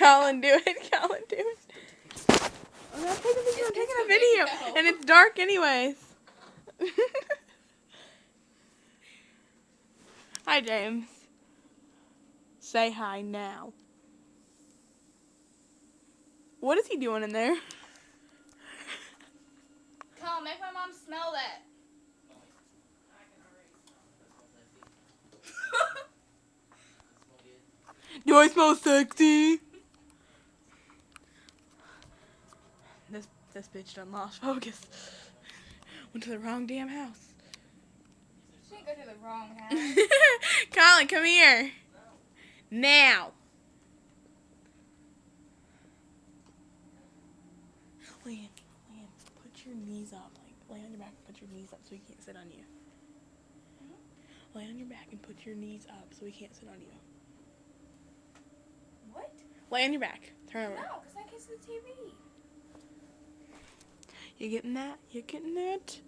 Colin, do it. Colin, do it. I'm not taking this. I'm taking a video, and it's dark anyways. Hi, James. Say hi now. What is he doing in there? Colin, make my mom smell that. Do I smell sexy? This bitch done lost focus. Went to the wrong damn house. She didn't go to the wrong house. Colin, come here. Now. Leanne, put your knees up. Like, lay on your back and put your knees up so he can't sit on you. Lay on your back and put your knees up so he can't sit on you. What? Lay on your back. Turn over. No, because I can't see the TV. You getting that? You getting that?